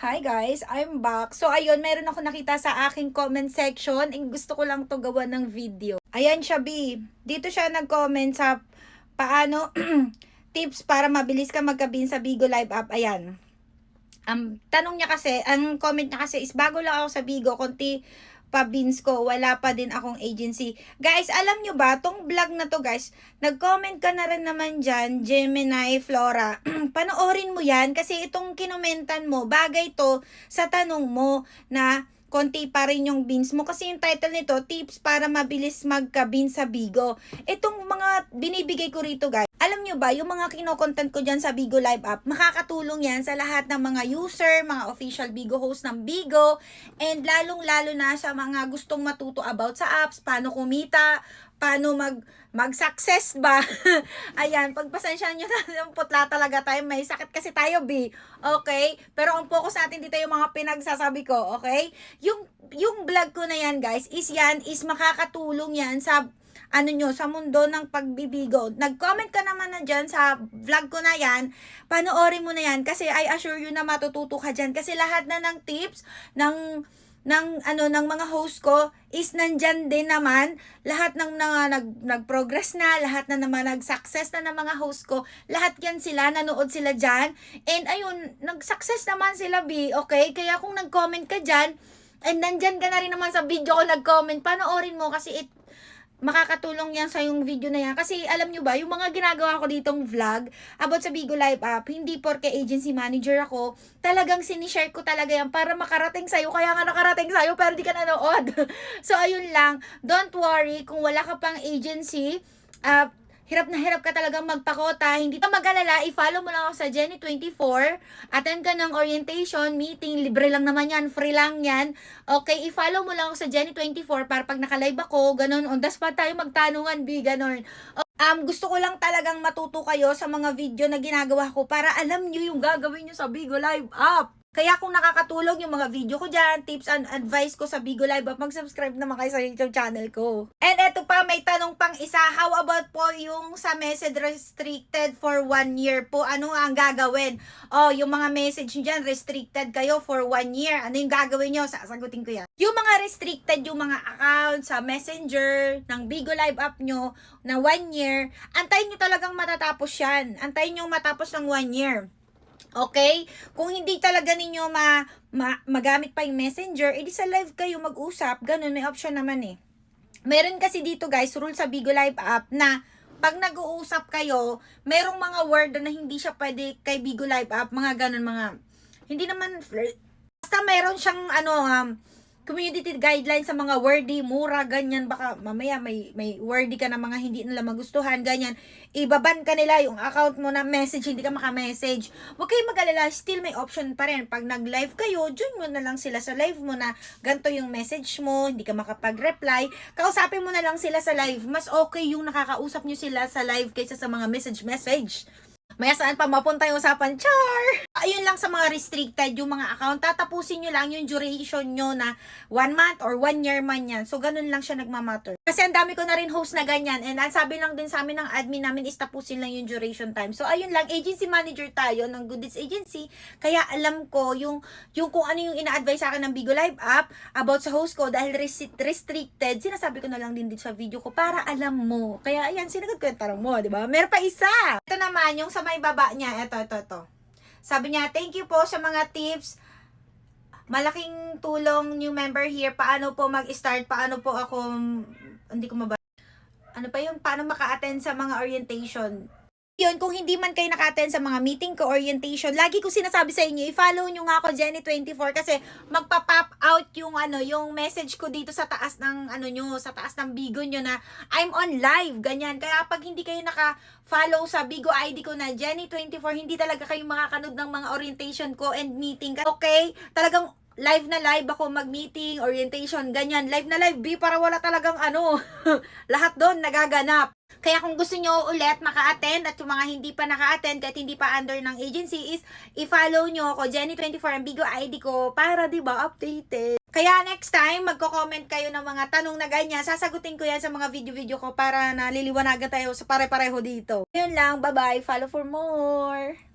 Hi guys, I'm back. So ayun, meron ako nakita sa aking comment section. Gusto ko lang to gawa ng video. Ayan siya, B. Dito siya nag-comment sa paano tips para mabilis ka magkabin sa Bigo Live app. Ayan. Tanong niya kasi, ang comment niya kasi is bago lang ako sa Bigo, konti pa bins ko, wala pa din akong agency. Guys, alam nyo ba, tong vlog na to guys, nag-comment ka na rin naman dyan, Gemini Flora. Panoorin mo yan kasi itong kinomentan mo, bagay to sa tanong mo na konti pa rin yung beans mo. Kasi yung title nito, tips para mabilis magka-beans sa Bigo. Itong mga binibigay ko rito guys, alam nyo ba, yung mga kinokontent ko dyan sa Bigo Live app, makakatulong yan sa lahat ng mga user, mga official Bigo host ng Bigo, and lalong-lalo na sa mga gustong matuto about sa apps, paano kumita, paano mag-success ba? Ayan, pagpasensyahan nyo na yung putla talaga tayo. May sakit kasi tayo, B. Okay? Pero ang focus natin dito yung mga pinagsasabi ko, okay? Yung vlog ko na yan, guys, is makakatulong yan sa sa mundo ng pagbibigo. Nag-comment ka naman na dyan sa vlog ko na yan, panoorin mo na yan kasi I assure you na matututo ka dyan kasi lahat na ng tips ng mga host ko is nandyan din naman. Lahat ng nag-progress na, lahat na naman nag-success na ng mga host ko, lahat yan sila, nanood sila dyan. And ayun, nag-success naman sila, B, okay? Kaya kung nag-comment ka dyan, and nandyan ka na rin naman sa video ko nag-comment, panoorin mo kasi makakatulong yan sa yung video na yan. Kasi alam nyo ba, yung mga ginagawa ko ditong vlog about sa Bigo Live app, hindi porke agency manager ako, talagang sinishare ko talaga yan para makarating sa'yo. Kaya nga nakarating sa'yo pero di ka nanood. So ayun lang, don't worry kung wala ka pang agency, hirap na hirap ka talagang magpakota, hindi ka mag-alala, i-follow mo lang ako sa Jenny24, attend ka ng orientation, meeting, libre lang naman yan, free lang yan, okay, i-follow mo lang ako sa Jenny24 para pag naka-live ako, ganun, on the spot tayo magtanungan, B, ganun. Gusto ko lang talagang matuto kayo sa mga video na ginagawa ko para alam nyo yung gagawin nyo sa Bigo Live app. Kaya kung nakakatulong yung mga video ko dyan, tips and advice ko sa Bigo Live app, mag-subscribe naman kayo sa YouTube channel ko. And eto pa, may tanong pang isa, how about po yung sa message restricted for 1 year po? Ano ang gagawin? Yung mga message dyan, restricted kayo for 1 year. Ano yung gagawin nyo? Sasagutin ko yan. Yung mga restricted, yung mga account sa Messenger ng Bigo Live app nyo na 1 year, antayin nyo talagang matatapos yan. Antayin nyo matapos ng 1 year. Okay? Kung hindi talaga ninyo magamit pa yung Messenger, edi sa live kayo mag-usap. Ganun, may option naman eh. Meron kasi dito guys, rule sa Bigo Live app na pag nag-uusap kayo, merong mga word na hindi siya pwede kay Bigo Live app. Mga ganun, hindi naman, basta meron siyang community guidelines sa mga wordy, mura, ganyan, baka mamaya may wordy ka na mga hindi nila magustuhan, ganyan, ibaban ka nila yung account mo na message, hindi ka maka-message. Huwag kayong mag-alala, still may option pa rin. Pag nag-live kayo, join mo na lang sila sa live mo na ganito yung message mo, hindi ka makapag-reply, kausapin mo na lang sila sa live. Mas okay yung nakakausap nyo sila sa live kaysa sa mga message. Maya saan pa mapunta yung usapan, char! Ayun lang sa mga restricted, yung mga account, tatapusin nyo lang yung duration nyo na 1 month or 1 year man yan. So, ganun lang siya nagmamatter. Kasi ang dami ko na rin host na ganyan. And ang sabi lang din sa amin ng admin namin is tapusin lang yung duration time. So, ayun lang, agency manager tayo ng Goodits Agency. Kaya alam ko yung kung ano yung ina-advise sa akin ng Bigo Live app about sa host ko dahil restricted, sinasabi ko na lang din dito sa video ko para alam mo. Kaya ayan, sinagot ko yung tanong mo, di ba? Meron pa isa! Ito naman, yung sa may baba niya, ito. Sabi niya, thank you po sa mga tips. Malaking tulong new member here. Paano po mag-start? Paano po ako, hindi ko mabasa. Ano pa yun? Paano maka-attend sa mga orientation? Yun, kung hindi man kayo naka-attend sa mga meeting ko, orientation, lagi ko sinasabi sa inyo, i-follow nyo nga ako, Jenny24, kasi magpa-pop out yung yung message ko dito sa taas ng sa taas ng Bigo nyo na I'm on live, ganyan. Kaya pag hindi kayo naka-follow sa Bigo ID ko na Jenny24, hindi talaga kayo makakanood ng mga orientation ko and meeting. Okay? Talagang live na live ako mag-meeting, orientation, ganyan. Live na live, B, para wala talagang lahat doon nagaganap. Kaya kung gusto nyo ulit maka-attend at yung mga hindi pa naka-attend at hindi pa under ng agency is i-follow nyo ako, Jenny24, ang Bigo ID ko, para diba updated. Kaya next time, magko-comment kayo ng mga tanong na ganyan, sasagutin ko yan sa mga video-video ko para naliliwanagan tayo sa pare-pareho dito. Yun lang, bye-bye, follow for more!